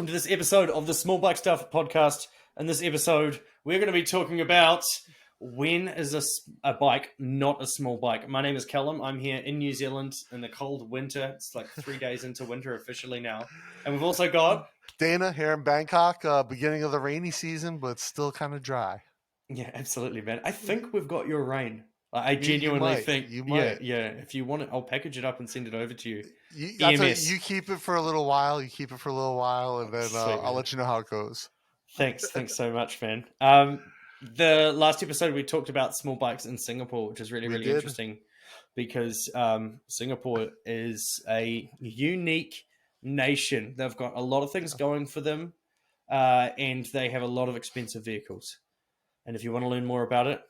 to this episode of the Small Bike Stuff podcast. In this episode, we're going to be talking about when is a bike not a small bike. My name is Callum. I'm here in New Zealand in the cold winter. It's like 3 days into winter officially now. And we've also got... Dana here in Bangkok, beginning of the rainy season, but still kind of dry. Yeah, absolutely, man. I think we've got your rain. I genuinely think you might. Yeah. If you want it, I'll package it up and send it over to you. You keep it for a little while. You keep it for a little while, and then I'll let you know how it goes. Thanks so much, man. The last episode we talked about small bikes in Singapore, which is really interesting because Singapore is a unique nation. They've got a lot of things going for them, and they have a lot of expensive vehicles. And if you want to learn more about it,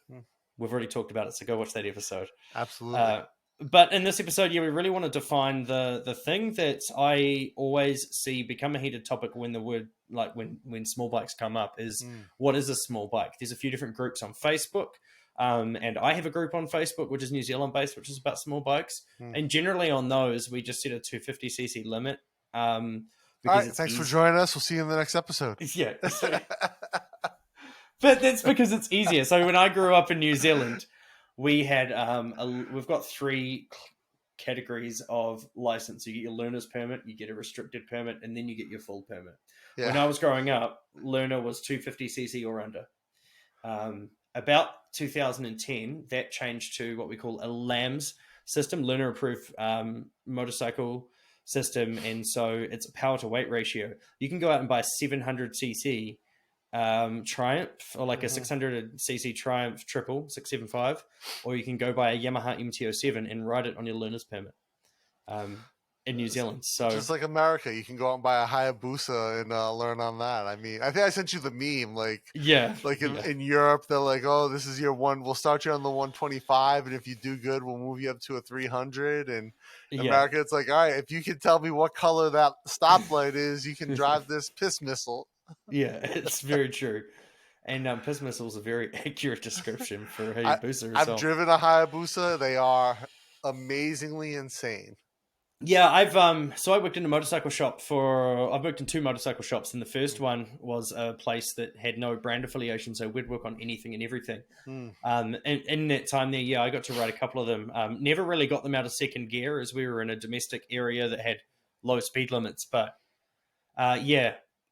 we've already talked about it, so go watch that episode. Absolutely. But in this episode, we really want to define the thing that I always see become a heated topic when the word, like when small bikes come up, is what is a small bike? There's a few different groups on Facebook, and I have a group on Facebook, which is New Zealand based, which is about small bikes. And generally on those, we just set a 250cc limit. All right, thanks for joining us. We'll see you in the next episode. Yeah. But that's because it's easier. So when I grew up in New Zealand, we had we've got 3 categories of license. You get your learner's permit, you get a restricted permit, and then you get your full permit. Yeah. When I was growing up, learner was 250cc or under. About 2010, that changed to what we call a LAMS system, learner approved motorcycle system, and so it's a power to weight ratio. You can go out and buy a 700cc Triumph or like a 600cc Triumph triple 675, or you can go buy a Yamaha MT-07 and ride it on your learner's permit in New Zealand. So just like America, you can go out and buy a Hayabusa and learn on that. I mean, I think I sent you the meme, in Europe, they're like, oh, this is your one, we'll start you on the 125, and if you do good, we'll move you up to a 300. And in America, it's like, all right, if you can tell me what color that stoplight is, you can drive this piss missile. Yeah, it's very true. And piss missile is a very accurate description for Hayabusa. I've driven a Hayabusa. They are amazingly insane. Yeah, I worked in a motorcycle shop I've worked in 2 motorcycle shops, and the first one was a place that had no brand affiliation, so we'd work on anything and everything. And in that time there, I got to ride a couple of them. Never really got them out of second gear as we were in a domestic area that had low speed limits, but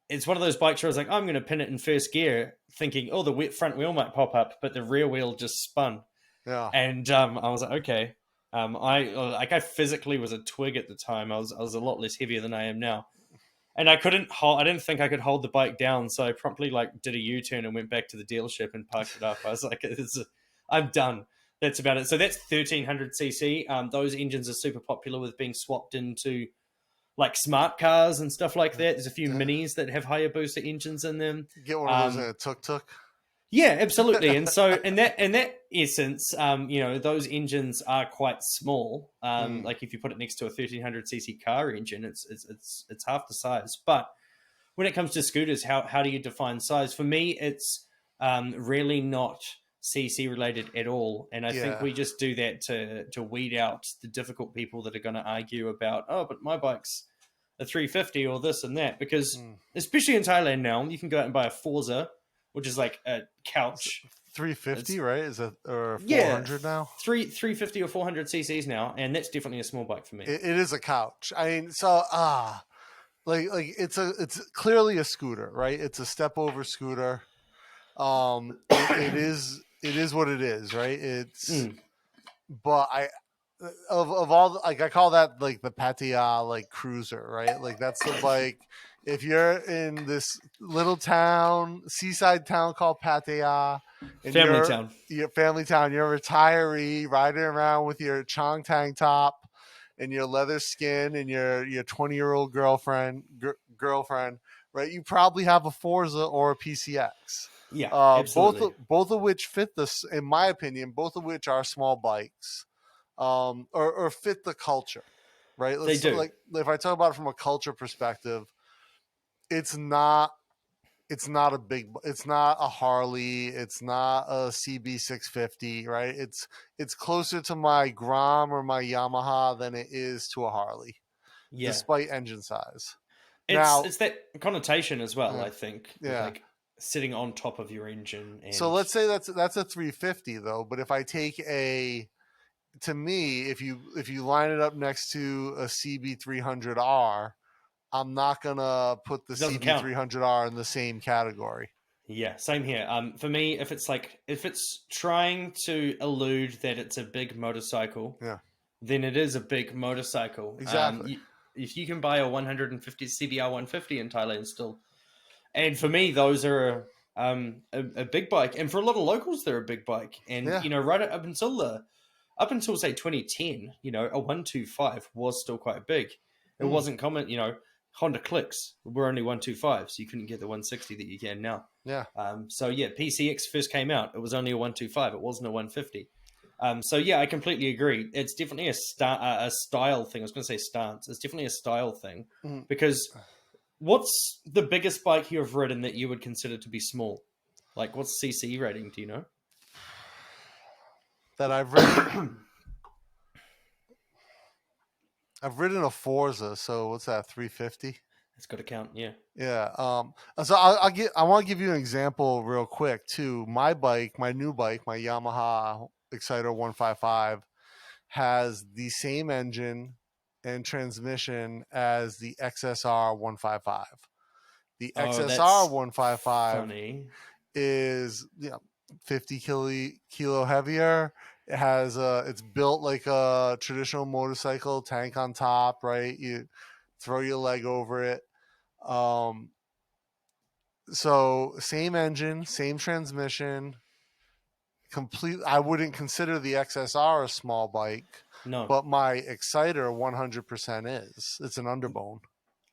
it's one of those bikes where I was like, I'm going to pin it in first gear, thinking, oh, the front wheel might pop up, but the rear wheel just spun. Yeah. And I was like, okay. I physically was a twig at the time. I was a lot less heavier than I am now. And I didn't think I could hold the bike down, so I promptly did a U-turn and went back to the dealership and parked it up. I was like, I'm done. That's about it. So that's 1300cc. Those engines are super popular with being swapped into like smart cars and stuff like that. There's a few minis that have Hayabusa engines in them. Get one of those in a tuk-tuk. Yeah, absolutely. And so in that essence, those engines are quite small. Like if you put it next to a 1300cc car engine, it's half the size. But when it comes to scooters, how do you define size? For me, it's really not CC related at all, and I think we just do that to weed out the difficult people that are going to argue about, oh, but my bike's a 350 or this and that, because especially in Thailand now, you can go out and buy a Forza, which is like a couch. 350, right? Is it or 400 now? 350 or 400 cc's now, and that's definitely a small bike for me. It is a couch. I mean, so it's clearly a scooter, right? It's a step over scooter. It is what it is, right? But of all, like, I call that like the Pattaya like cruiser, right? Like that's the bike. If you're in this little town, seaside town called Pattaya, family town, you're a retiree riding around with your chong tank top and your leather skin and your 20-year-old girlfriend, right? You probably have a Forza or a PCX. Yeah, absolutely. Both of which fit this, in my opinion, both of which are small bikes, or fit the culture, right? They do. Like if I talk about it from a culture perspective, it's not it's not a Harley, it's not a CB650, right? It's closer to my Grom or my Yamaha than it is to a Harley, despite engine size. Now, It's that connotation as well, I think, with yeah. like sitting on top of your engine. And So let's say that's a 350 though. But if I take to me, if you line it up next to a CB300R, I'm not gonna put the it doesn't count. CB300R in the same category. Yeah, same here. For me, if it's trying to elude that it's a big motorcycle, Yeah, then it is a big motorcycle. exactly. If you can buy a 150 CBR 150 in Thailand still, and for me, those are a big bike, and for a lot of locals, they're a big bike. And Yeah. you know, right up until say 2010, you know, a 125 was still quite big. It wasn't common, you know. Honda Clicks were only 125, so you couldn't get the 160 that you can now. Yeah. So yeah, PCX first came out, it was only a 125. It wasn't a 150. So yeah, I completely agree. It's definitely a style thing. I was going to say stance. It's definitely a style thing because what's the biggest bike you've ridden that you would consider to be small? Like, what's CC rating? Do you know? That I've ridden. I've ridden a Forza, so what's that? 350. It's got to count. Yeah. Yeah. So I want to give you an example real quick too. My bike, my new bike, my Yamaha Exciter 155, has the same engine and transmission as the XSR 155. The XSR 155 funny. is 50 kilo heavier. It has it's built like a traditional motorcycle, tank on top, right? You throw your leg over it. So same engine, same transmission, complete. I wouldn't consider the XSR a small bike, No, but my Exciter 100% is. It's an underbone.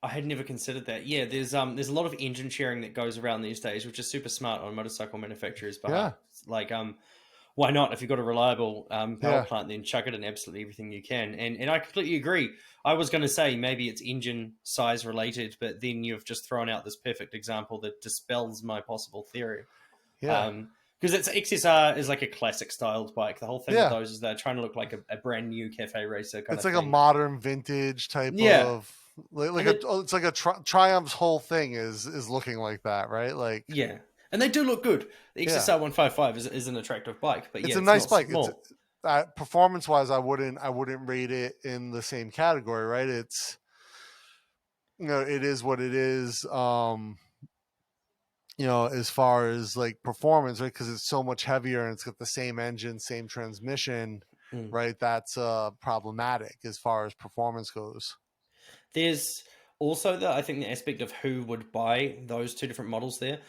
I had never considered that. Yeah, there's a lot of engine sharing that goes around these days, which is super smart on motorcycle manufacturers' behalf. Yeah. Like, why not? If you've got a reliable power Yeah. plant, then chuck it in absolutely everything you can. And I completely agree. I was going to say maybe it's engine size related, but then you've just thrown out this perfect example that dispels my possible theory. Yeah. Because it's XSR is like a classic styled bike. The whole thing Yeah. with those is they're trying to look like a brand new cafe racer kind It's of like thing. a modern vintage type Yeah. of it's like a Triumph's whole thing is looking like that, right? Like Yeah, and they do look good. The Yeah. XSR 155 is an attractive bike, but it's yeah, a nice not bike. small. It's performance wise, I wouldn't rate it in the same category, right? It's it is what it is. As far as like performance, right? Because it's so much heavier and it's got the same engine, same transmission, right? That's problematic as far as performance goes. There's also I think the aspect of who would buy those two different models there.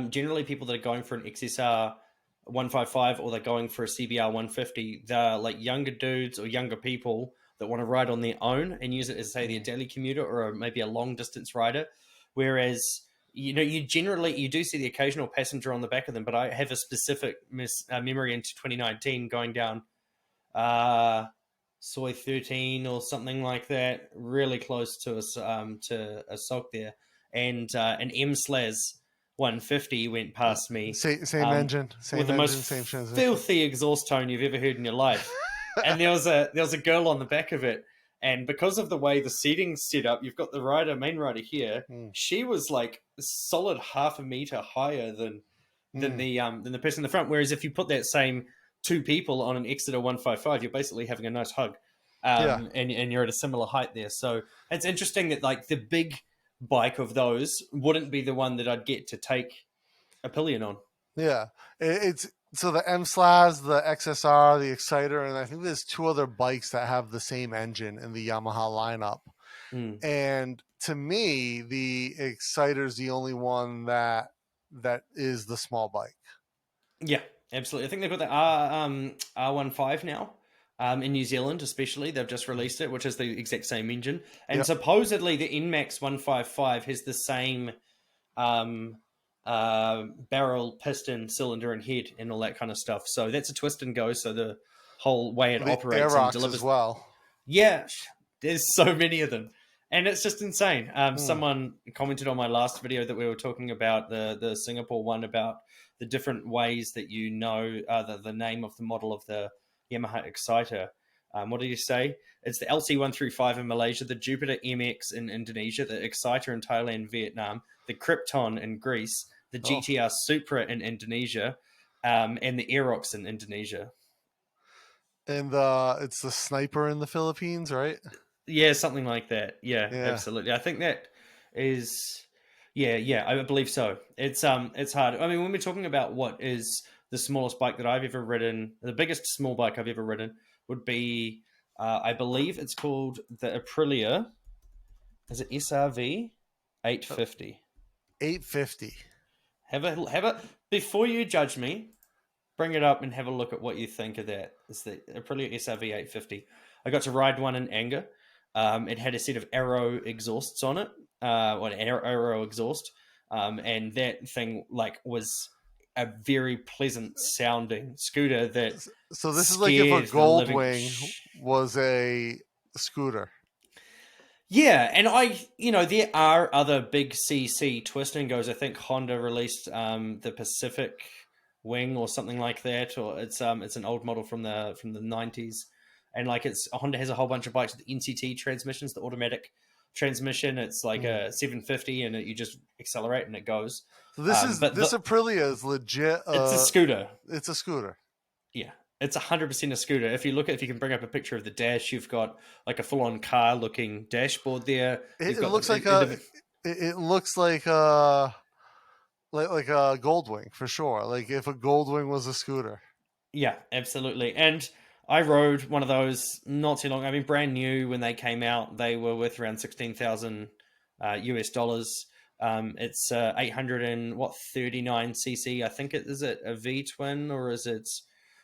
Generally, people that are going for an XSR 155 or they're going for a CBR 150, they're like younger dudes or younger people that want to ride on their own and use it as, say, their daily commuter or maybe a long distance rider. Whereas, you do see the occasional passenger on the back of them, but I have a specific memory into 2019 going down Soy 13 or something like that, really close to a sock there, and an M-Slaz 150 went past me. Same engine, same with the engine, most same transmission. filthy exhaust tone you've ever heard in your life. And there was a girl on the back of it, and because of the way the seating's set up, you've got the main rider here. She was like a solid half a meter higher than the person in the front. Whereas if you put that same two people on an Exeter 155, you're basically having a nice hug, and you're at a similar height there. So it's interesting that like the big bike of those wouldn't be the one that I'd get to take a pillion on. Yeah, it's so the M-Slaz, the XSR, the Exciter, and I think there's two other bikes that have the same engine in the Yamaha lineup. And to me, the Exciter is the only one that is the small bike. Yeah, absolutely. I think they've got the R15 now. In New Zealand, especially, they've just released it, which is the exact same engine. And supposedly the NMAX 155 has the same barrel, piston, cylinder, and head, and all that kind of stuff. So that's a twist and go. So the whole way it operates and delivers as well. Yeah, there's so many of them, and it's just insane. Someone commented on my last video that we were talking about the Singapore one about the different ways that the name of the model of the Yamaha Exciter. What did you say? It's the LC135 in Malaysia, the Jupiter MX in Indonesia, the Exciter in Thailand, Vietnam, the Krypton in Greece, the Oh. GTR Supra in Indonesia, and the Aerox in Indonesia. And it's the Sniper in the Philippines, right? Yeah, something like that. Yeah, Yeah. absolutely. I think that is, yeah, I believe so. It's hard. I mean, when we're talking about what is the smallest bike that I've ever ridden, the biggest small bike I've ever ridden would be, I believe it's called the Aprilia. Is it SRV 850? 850. Have a before you judge me. Bring it up and have a look at what you think of that. It's the Aprilia SRV 850. I got to ride one in anger. It had a set of Arrow exhausts on it, or an Arrow exhaust, and that thing was a very pleasant sounding scooter that. So this is like if a scared the living Goldwing was a scooter. Yeah, and there are other big CC twist and goes. I think Honda released the Pacific Wing or something like that, or it's an old model from the 90s, and Honda has a whole bunch of bikes with NCT transmissions, the automatic transmission. It's like a 750, and you just accelerate and it goes. So this Aprilia is legit. It's a scooter. It's a scooter. Yeah. It's 100% a scooter. If you can bring up a picture of the dash, you've got like a full-on car-looking dashboard there. It looks like a Goldwing for sure. Like if a Goldwing was a scooter. Yeah, absolutely. And I rode one of those not too long. I mean, brand new when they came out, they were worth around $16,000 US dollars. It's 839 cc. I think is it a V twin or is it?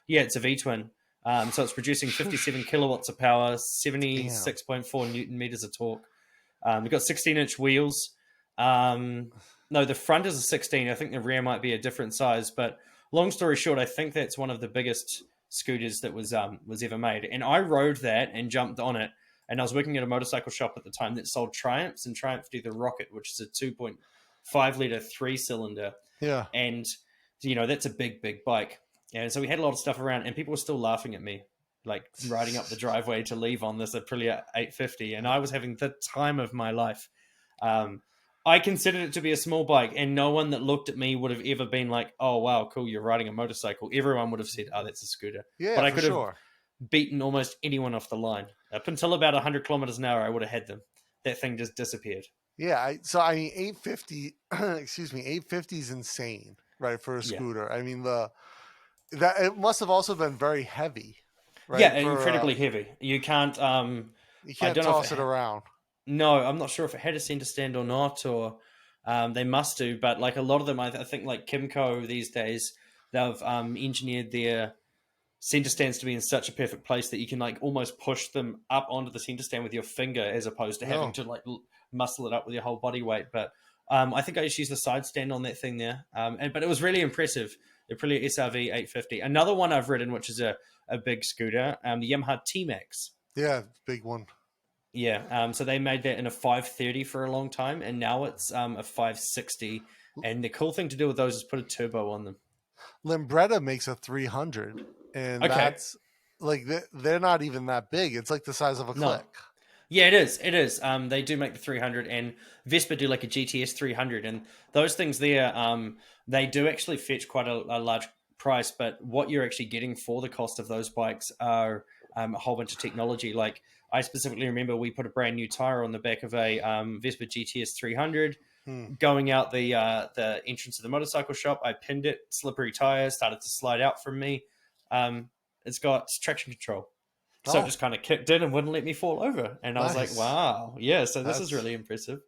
Yeah, it's a V twin. So it's producing 57 kilowatts of power, 76.4 Newton meters of torque. We've got 16-inch wheels. No, the front is a 16. I think the rear might be a different size. But long story short, I think that's one of the biggest scooters that was ever made. And I rode that and jumped on it. And I was working at a motorcycle shop at the time that sold Triumphs, and Triumph do the Rocket, which is a 2.5 liter 3-cylinder. Yeah. And that's a big bike. And so we had a lot of stuff around, and people were still laughing at me, like riding up the driveway to leave on this Aprilia 850, and I was having the time of my life. I considered it to be a small bike, and no one that looked at me would have ever been like, "Oh wow, cool, you're riding a motorcycle." Everyone would have said, "Oh, that's a scooter." Yeah, but I could have beaten almost anyone off the line. Up until about 100 kilometers an hour, I would have had them. That thing just disappeared. Yeah, so I mean, 850. Excuse me, 850 is insane, right, for a scooter. Yeah. I mean that it must have also been very heavy, right? Yeah, incredibly heavy. You can't toss it around. No, I'm not sure if it had a center stand or not, or they must do. But like a lot of them, I think like Kimco these days, they've engineered their center stands to be in such a perfect place that you can like almost push them up onto the center stand with your finger, as opposed to having to like muscle it up with your whole body weight. But I think I just used the side stand on that thing there, but it was really impressive. The Aprilia SRV 850. Another one I've ridden, which is a big scooter, the Yamaha T-Max. Yeah, big one. Yeah, so they made that in a 530 for a long time, and now it's a 560. And the cool thing to do with those is put a turbo on them. Lambretta makes a 300, and that's like they're not even that big. It's like the size of a click. Yeah, it is. It is. They do make the 300, and Vespa do like a GTS 300, and those things there, they do actually fetch quite a large price. But what you're actually getting for the cost of those bikes are a whole bunch of technology. Like I specifically remember we put a brand new tire on the back of a Vespa GTS 300. Going out the entrance of the motorcycle shop, I pinned it. Slippery tire started to slide out from me. It's got traction control. So it just kind of kicked in and wouldn't let me fall over. And I was like, wow. Yeah, so this is really impressive.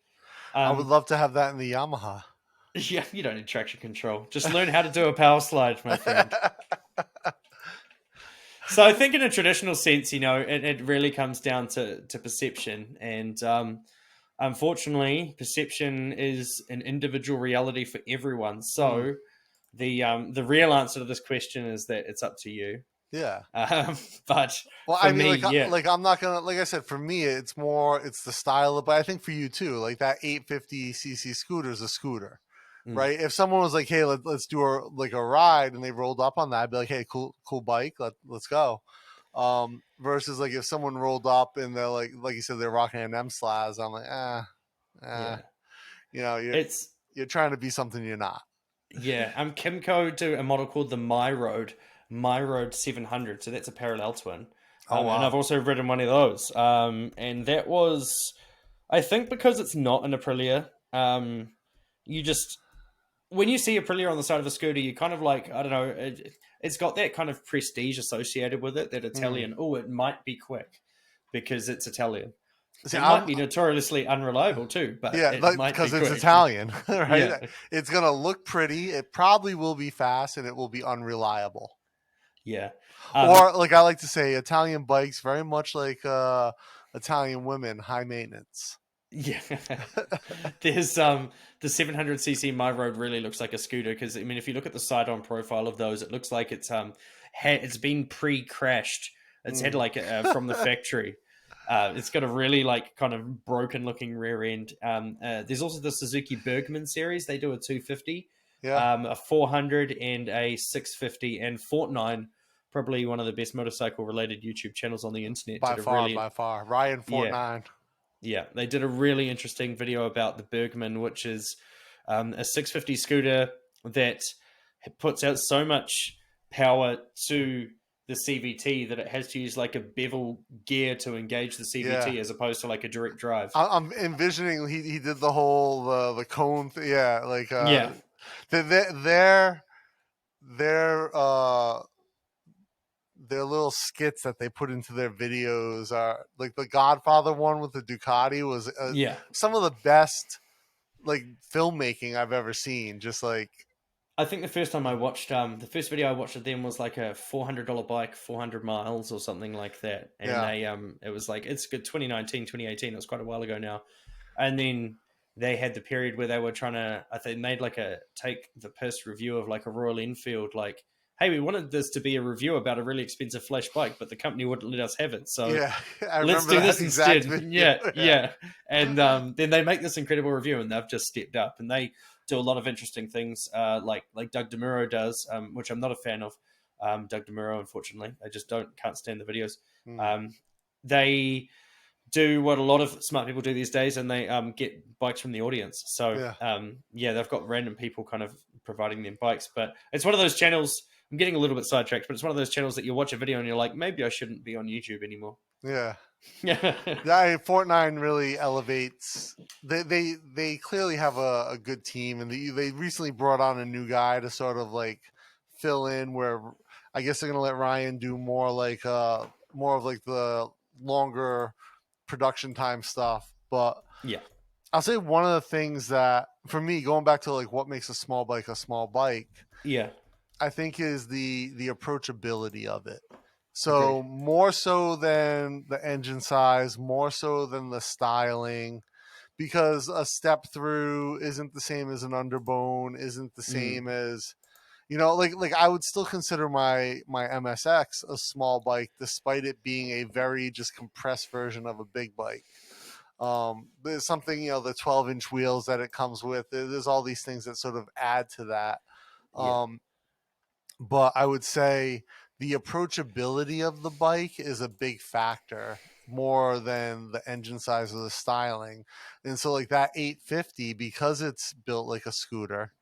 I would love to have that in the Yamaha. Yeah, you don't need traction control. Just learn how to do a power slide, my friend. So I think in a traditional sense, it really comes down to perception. And unfortunately, perception is an individual reality for everyone. So the real answer to this question is that it's up to you. Yeah. But I mean, I'm not gonna, like I said, for me, it's the style but I think for you too, like that 850cc scooter is a scooter, right? If someone was like, hey, let's do a ride, and they rolled up on that, I'd be like, hey, cool bike, let's go. versus like if someone rolled up and they're like you said, they're rocking an M slaz. I'm like, Yeah. you know, It's you're trying to be something you're not. Yeah, Kimco do a model called the My Road 700. So that's a parallel twin. Oh And I've wow. also ridden one of those. And that was, I think, because it's not an Aprilia. You just when you see Aprilia on the side of a scooter, you kind of like, I don't know, it's got that kind of prestige associated with it. That Italian, oh, it might be quick because it's Italian. See, It might be notoriously unreliable too, but yeah, it like might be because it's quick. Italian, right? Yeah, It's gonna look pretty. It probably will be fast, and it will be unreliable. yeah. Or like I like to say, Italian bikes very much like Italian women, high maintenance. Yeah, there's the 700cc My Road really looks like a scooter because I mean if you look at the side-on profile of those, it looks like it's been pre-crashed. It's had like from the factory. It's got a really like kind of broken looking rear end. There's also the Suzuki Bergman series. They do a 250, Yeah, a 400, and a 650. And Fortnine, probably one of the best motorcycle related YouTube channels on the internet, by did a far, really by far. Ryan yeah. Fortnine. Yeah, they did a really interesting video about the Bergman, which is a 650 scooter that puts out so much power to the CVT that it has to use like a bevel gear to engage the Yeah, CVT as opposed to like a direct drive. I'm envisioning he did the whole the cone. Yeah, like Yeah, their their uh their little skits that they put into their videos are like the Godfather one with the Ducati was yeah. some of the best like filmmaking I've ever seen. Just like I think the first time I watched the first video I watched of them was like a $400 bike, 400 miles or something like that. And yeah, they it was like it's good 2019, 2018. It was quite a while ago now. And then they had the period where they were trying to I think made like a take the piss review of like a Royal Enfield like hey, we wanted this to be a review about a really expensive flash bike, but the company wouldn't let us have it. So yeah. I let's remember do that this exact instead. video. Yeah, yeah. And then they make this incredible review, and they've just stepped up, and they do a lot of interesting things, like Doug DeMuro does, which I'm not a fan of. Doug DeMuro, unfortunately, I just can't stand the videos. Mm, They do what a lot of smart people do these days, and they get bikes from the audience. So yeah, yeah, they've got random people kind of providing them bikes, but it's one of those channels. I'm getting a little bit sidetracked, but it's one of those channels that you watch a video and you're like, maybe I shouldn't be on YouTube anymore. yeah. Yeah, Yeah, Fortnite really elevates. They clearly have a good team, and they recently brought on a new guy to sort of like fill in where I guess they're gonna let Ryan do more of like the longer production time stuff. But yeah, I'll say one of the things that for me, going back to like what makes a small bike, yeah. I think is the approachability of it. Agreed. So more so than the engine size, more so than the styling, because a step through isn't the same as an underbone, isn't the Mm, same as like I would still consider my MSX a small bike, despite it being a very just compressed version of a big bike. There's something the 12-inch wheels that it comes with. There's all these things that sort of add to that. yeah, Um, but I would say the approachability of the bike is a big factor more than the engine size or the styling. And so like that 850, because it's built like a scooter,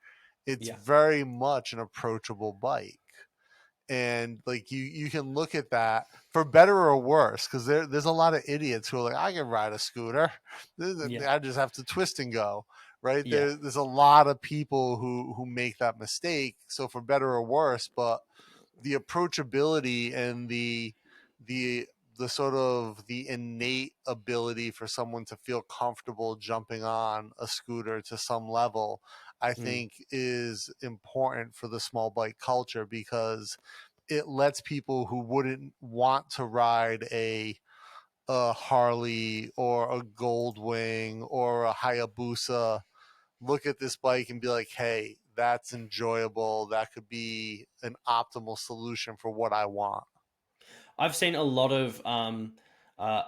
it's yeah, very much an approachable bike. And like you can look at that for better or worse, because there's a lot of idiots who are like, I can ride a scooter, yeah, I just have to twist and go, right? yeah, There's a lot of people who make that mistake. So for better or worse, but the approachability and the the sort of the innate ability for someone to feel comfortable jumping on a scooter to some level, I mm, think is important for the small bike culture, because it lets people who wouldn't want to ride a Harley or a Goldwing or a Hayabusa look at this bike and be like, hey, that's enjoyable. That could be an optimal solution for what I want. I've seen a lot of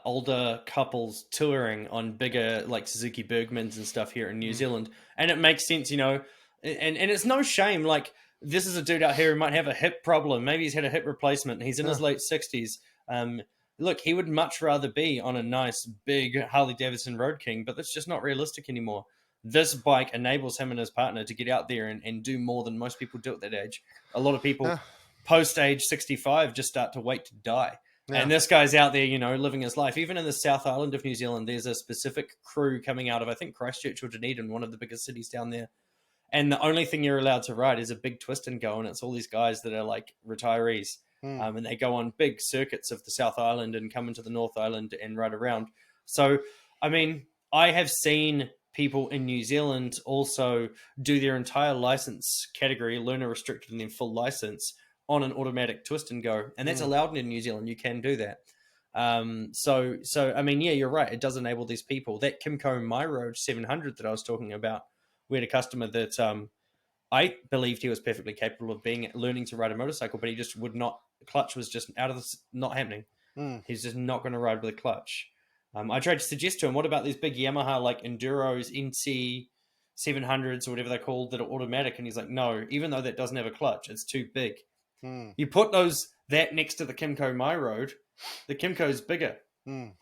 older couples touring on bigger like Suzuki Bergmans and stuff here in New Mm. Zealand, and it makes sense, and it's no shame. Like this is a dude out here who might have a hip problem. Maybe he's had a hip replacement. He's in Yeah. his late 60s. look, he would much rather be on a nice big Harley Davidson Road King, but that's just not realistic anymore. This bike enables him and his partner to get out there and do more than most people do at that age. A lot of people Yeah. post age 65 just start to wait to die. Yeah. And this guy's out there, you know, living his life. Even in the South Island of New Zealand, there's a specific crew coming out of, I think, Christchurch or Dunedin, one of the biggest cities down there. And the only thing you're allowed to ride is a big twist and go. And it's all these guys that are like retirees. And they go on big circuits of the South Island and come into the North Island and ride around. So, I mean, I have seen people in New Zealand also do their entire license category, learner restricted and then full license, on an automatic twist and go. And that's allowed in New Zealand. You can do that. So I mean, yeah, you're right. It does enable these people. That Kimco My Road 700 that I was talking about, we had a customer that I believed he was perfectly capable of learning to ride a motorcycle, but he just would not. The clutch was just out of this, not happening. He's just not going to ride with a clutch. I tried to suggest to him, what about these big Yamaha like Enduros, NC 700s or whatever they're called that are automatic? And he's like, no, even though that doesn't have a clutch, it's too big. You put that next to the Kimco My Road, the Kimco's bigger. And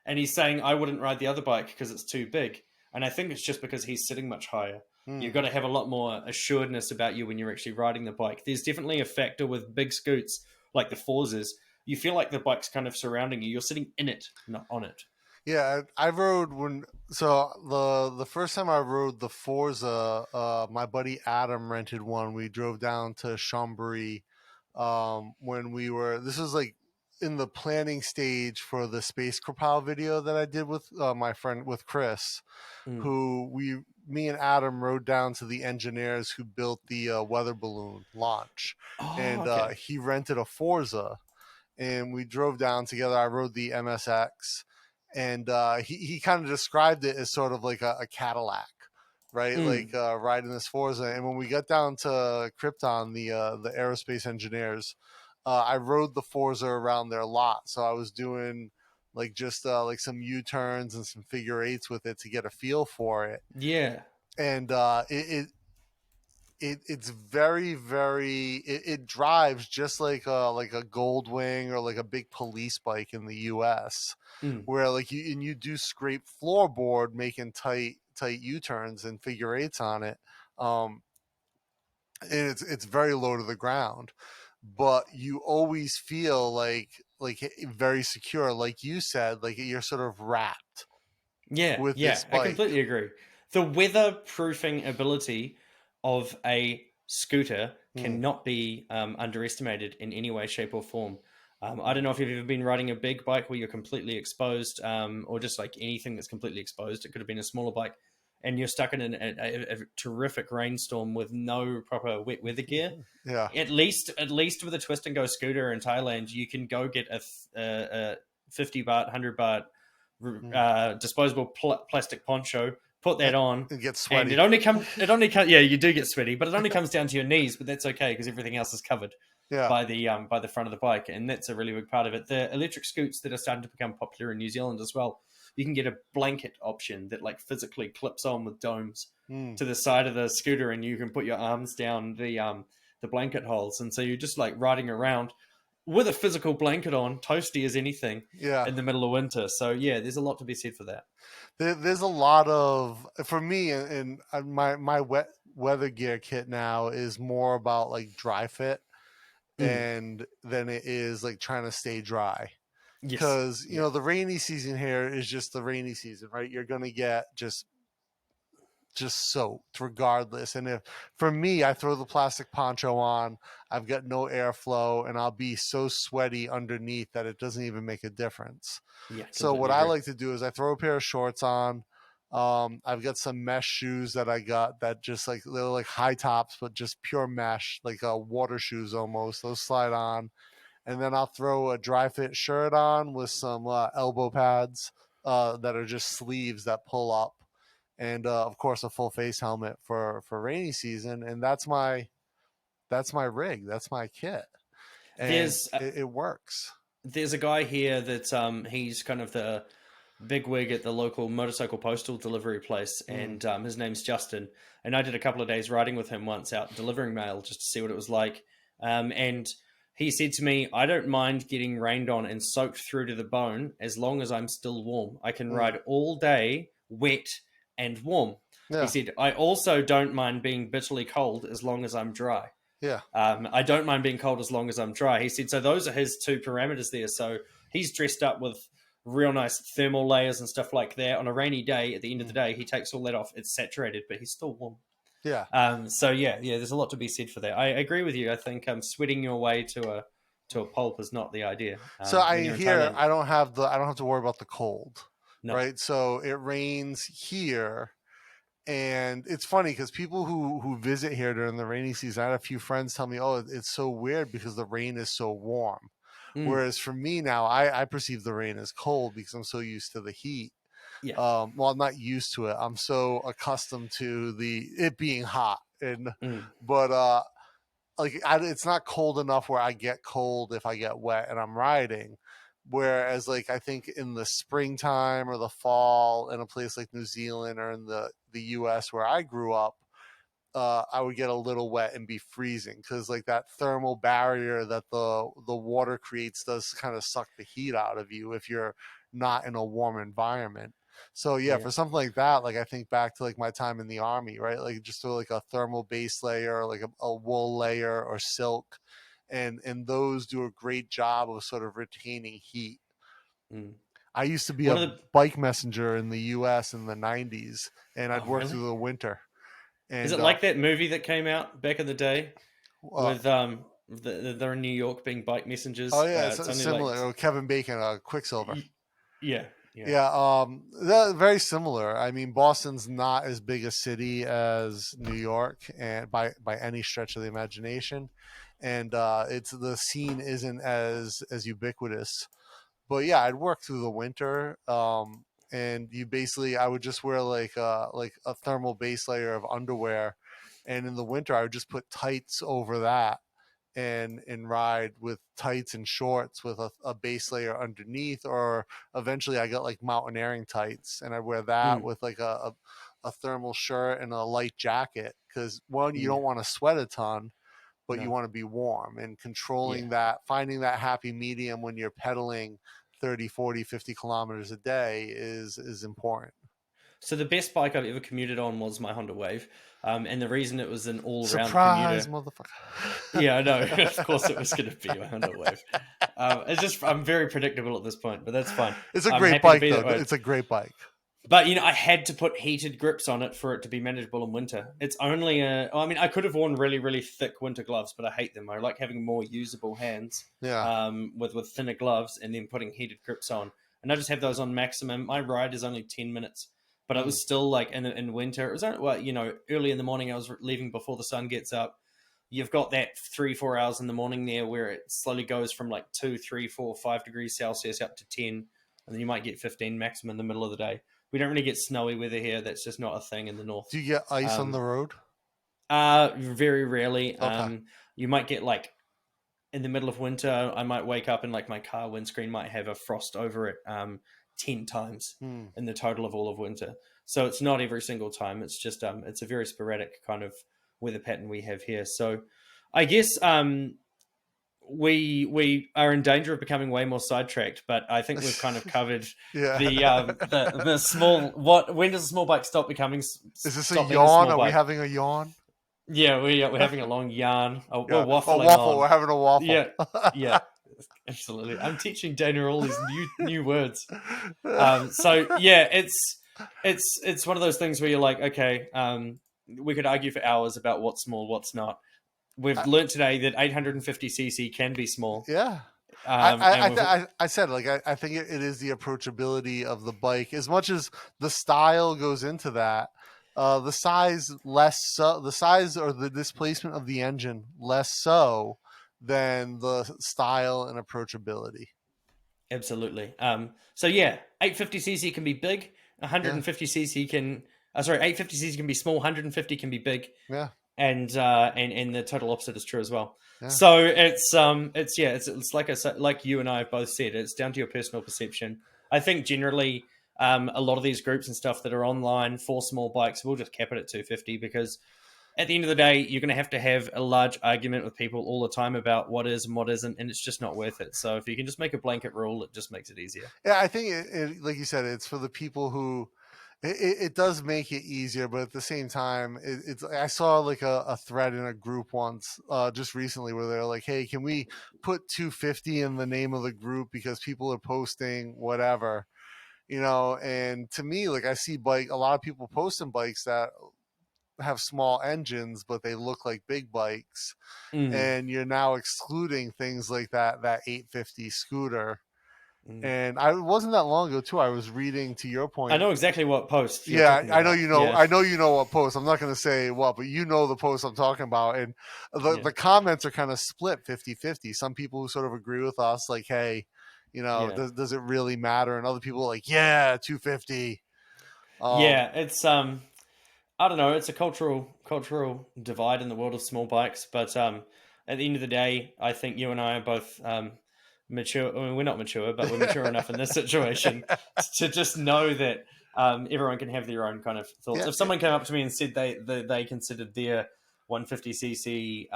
he's saying, I wouldn't ride the other bike because it's too big. And I think it's just because he's sitting much higher. You've got to have a lot more assuredness about you when you're actually riding the bike. There's definitely a factor with big scoots like the Forzas. You feel like the bike's kind of surrounding you. You're sitting in it, not on it. Yeah, I rode the first time I rode the Forza, my buddy Adam rented one. We drove down to Chambéry this was like in the planning stage for the Space Corpal video that I did with my friend, with Chris, me and Adam rode down to the engineers who built the weather balloon launch. Okay. He rented a Forza and we drove down together. I rode the MSX, and he kind of described it as sort of like a Cadillac, right? Like riding this Forza. And when we got down to Krypton, the aerospace engineers, I rode the Forza around their lot. So I was doing like just like some U-turns and some figure eights with it to get a feel for it. Yeah. And it's very, very, it drives just like a Goldwing or like a big police bike in the US, where like you do scrape floorboard making tight U-turns and figure eights on it. And it's very low to the ground, but you always feel like very secure. Like you said, like you're sort of wrapped. Yeah, With yeah, this I bike. completely agree. The weatherproofing ability of a scooter cannot be underestimated in any way, shape, or form. I don't know if you've ever been riding a big bike where you're completely exposed, or just like anything that's completely exposed. It could have been a smaller bike, and you're stuck in a terrific rainstorm with no proper wet weather gear. Yeah. At least with a twist and go scooter in Thailand, you can go get a 50 baht, 100 baht disposable plastic poncho, put that on, and get sweaty. and it only comes yeah, you do get sweaty, but it only comes down to your knees, but that's okay because everything else is covered by the front of the bike, and that's a really big part of it. The electric scoots that are starting to become popular in New Zealand as well, you can get a blanket option that like physically clips on with domes to the side of the scooter, and you can put your arms down the blanket holes, and so you're just like riding around with a physical blanket on, toasty as anything, in the middle of winter. So yeah, there's a lot to be said for that. There's a lot of, for me, and my wet weather gear kit now is more about like dry fit and than it is like trying to stay dry. Because you know the rainy season here is just the rainy season, right? You're gonna get just soaked regardless. And if for me, I throw the plastic poncho on, I've got no airflow, and I'll be so sweaty underneath that it doesn't even make a difference. So what I like to do is I throw a pair of shorts on. I've got some mesh shoes that I got that just like, they're like high tops, but just pure mesh, like water shoes almost. Those slide on. And then I'll throw a dry fit shirt on with some elbow pads that are just sleeves that pull up. And of course a full face helmet for rainy season, and that's my rig, that's my kit, and it works. There's a guy here that he's kind of the big wig at the local motorcycle postal delivery place, and his name's Justin, and I did a couple of days riding with him once out delivering mail just to see what it was like, and He said to me, I don't mind getting rained on and soaked through to the bone as long as I'm still warm. I can ride all day wet and warm. Yeah. He said, I also don't mind being bitterly cold as long as I'm dry. Yeah. I don't mind being cold as long as I'm dry. He said, so those are his two parameters there. So he's dressed up with real nice thermal layers and stuff like that. On a rainy day, at the end of the day, he takes all that off. It's saturated, but he's still warm. Yeah. So yeah, there's a lot to be said for that. I agree with you. I think sweating your way to a pulp is not the idea. So I don't have to worry about the cold, No. right? So it rains here, and it's funny because people who visit here during the rainy season, I had a few friends tell me, "Oh, it's so weird because the rain is so warm." Whereas for me now, I perceive the rain as cold because I'm so used to the heat. Yeah. Well, I'm not used to it. I'm so accustomed to it being hot, but it's not cold enough where I get cold if I get wet and I'm riding. Whereas like I think in the springtime or the fall in a place like New Zealand or in the US where I grew up, I would get a little wet and be freezing because like that thermal barrier that the water creates does kind of suck the heat out of you if you're not in a warm environment. So yeah, for something like that, like I think back to like my time in the army, right? Like just like a thermal base layer, like a wool layer or silk, and those do a great job of sort of retaining heat. I used to be a bike messenger in the US in the 90s, and I'd work through the winter. And, is it like that movie that came out back in the day with they're in New York being bike messengers? Oh yeah, it's similar. Like... Kevin Bacon, Quicksilver. Yeah. They're very similar. I mean, Boston's not as big a city as New York, and by any stretch of the imagination, and the scene isn't as ubiquitous. But yeah, I'd work through the winter, and I would just wear like a thermal base layer of underwear, and in the winter I would just put tights over that and ride with tights and shorts with a base layer underneath, or eventually I got like mountaineering tights and I wear that with like a thermal shirt and a light jacket because you don't want to sweat a ton, but you want to be warm, and controlling that, finding that happy medium when you're pedaling 30, 40, 50 kilometers a day is important. So the best bike I've ever commuted on was my Honda Wave. And the reason it was an all-round surprise, commuter... motherfucker. Yeah, I know. Of course it was going to be a Honda Wave. I'm very predictable at this point, but that's fine. It's a great bike, though. It's a great bike. But, I had to put heated grips on it for it to be manageable in winter. It's only I could have worn really, really thick winter gloves, but I hate them. I like having more usable hands with thinner gloves and then putting heated grips on. And I just have those on maximum. My ride is only 10 minutes. But it was still like in winter. It was early in the morning. I was leaving before the sun gets up. You've got that 3-4 hours in the morning there where it slowly goes from like 2, 3, 4, 5 degrees Celsius up to 10, and then you might get 15 maximum in the middle of the day. We don't really get snowy weather here. That's just not a thing in the north. Do you get ice on the road? Very rarely. Okay. You might get like in the middle of winter. I might wake up and like my car windscreen might have a frost over it. 10 times in the total of all of winter. So it's not every single time. It's just it's a very sporadic kind of weather pattern we have here. So I guess we are in danger of becoming way more sidetracked, but I think we've kind of covered the small... When does a small bike stop becoming... Is this a yawn? Are we having a yawn? Yeah, we're having a long yarn. We're waffling a waffle. on. We're having a waffle. Yeah. Absolutely. I'm teaching Dana all these new words. So yeah, it's one of those things where you're like, okay, we could argue for hours about what's small, what's not. We've learned today that 850cc can be small. Yeah. I said, like, I think it is the approachability of the bike as much as the style goes into that. The size less so, the size or the displacement of the engine less so than the style and approachability. Absolutely. So yeah, 850cc can be big. 150cc can... 850cc can be small. 150 can be big. Yeah. And the total opposite is true as well. Yeah. So it's like you and I have both said, it's down to your personal perception. I think generally a lot of these groups and stuff that are online for small bikes will just cap it at 250 because at the end of the day, you're going to have a large argument with people all the time about what is and what isn't, and it's just not worth it. So if you can just make a blanket rule, it just makes it easier. Yeah, I think like you said, it's for the people who it does make it easier, but at the same time, it's. I saw like a thread in a group once, just recently, where they're like, "Hey, can we put 250 in the name of the group because people are posting whatever, you know?" And to me, like I see a lot of people posting bikes that have small engines, but they look like big bikes, and you're now excluding things like that 850 scooter. And I wasn't that long ago too. I was reading, to your point. I know exactly what post you're Yeah, talking about. I know you know. Yeah. I know you know what post. I'm not going to say what, but you know the post I'm talking about. And the comments are kind of split 50-50. Some people who sort of agree with us, like, hey, you know, does it really matter? And other people are like, yeah, 250. Yeah, it's I don't know. It's a cultural divide in the world of small bikes, but at the end of the day, I think you and I are both mature. I mean, we're not mature, but we're mature enough in this situation to just know that everyone can have their own kind of thoughts. Yeah, if someone came up to me and said they considered their 150cc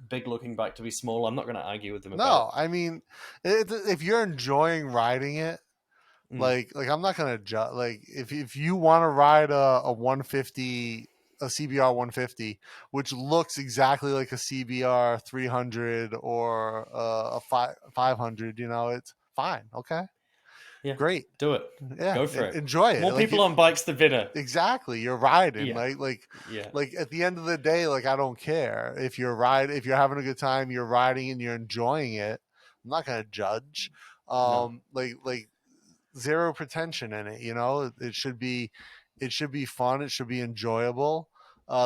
big looking bike to be small, I'm not going to argue with them about it. No, I mean, if you're enjoying riding it, like I'm not gonna judge. Like if you want to ride a 150, a CBR 150, which looks exactly like a CBR 300 or a 500, you know, it's fine. Okay, Yeah, great, do it. yeah, Go for it. enjoy it. More like people on bikes, the better. Exactly, you're riding. Yeah. Like at the end of the day, like I don't care if if you're having a good time, you're riding and you're enjoying it. I'm not gonna judge. No. Like zero pretension in it, you know. It should be fun, it should be enjoyable.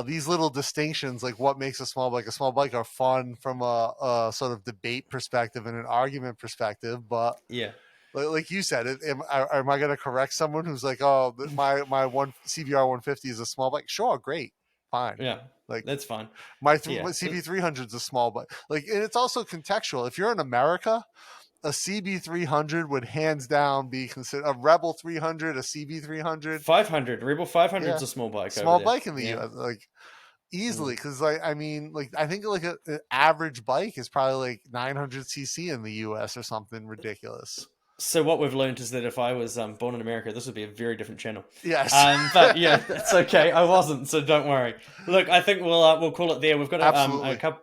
These little distinctions, like what makes a small bike, are fun from a sort of debate perspective and an argument perspective, but Yeah. like you said, am I going to correct someone who's like, oh, my one CBR 150 is a small bike? Sure, great, fine. Yeah, Like that's fine. my CB 300 is a small bike. Like, and it's also contextual. If you're in America, a CB 300 would hands down be considered a Rebel 300, a CB 300. 500 Rebel 500 is a small bike. Small over there. bike in the US, like easily, because like I mean, like I think like an average bike is probably like 900cc in the US or something ridiculous. So what we've learned is that if I was born in America, this would be a very different channel. Yes. But yeah, that's okay. I wasn't, so don't worry. Look, I think we'll call it there. We've got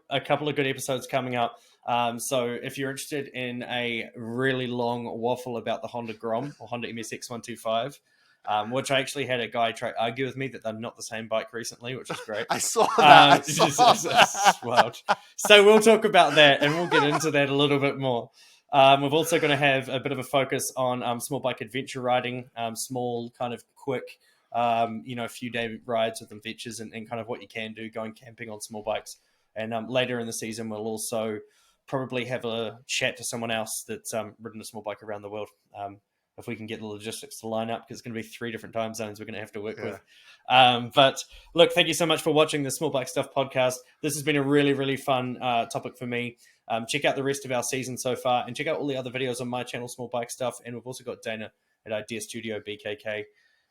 a couple of good episodes coming up. So if you're interested in a really long waffle about the Honda Grom or Honda MSX 125, which I actually had a guy try to argue with me that they're not the same bike recently, which is great. I saw that. It's wild. So we'll talk about that and we'll get into that a little bit more. We're also going to have a bit of a focus on small bike adventure riding, small kind of quick, few day rides with adventures and kind of what you can do going camping on small bikes. And later in the season, we'll also probably have a chat to someone else that's ridden a small bike around the world. If we can get the logistics to line up, because it's going to be 3 different time zones we're going to have to work with. But look, thank you so much for watching the Small Bike Stuff podcast. This has been a really, really fun topic for me. Check out the rest of our season so far and check out all the other videos on my channel, Small Bike Stuff. And we've also got Dana at Idea Studio BKK.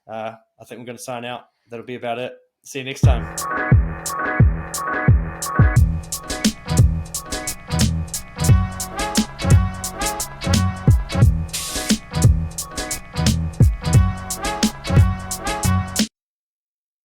I think we're going to sign out. That'll be about it. See you next time.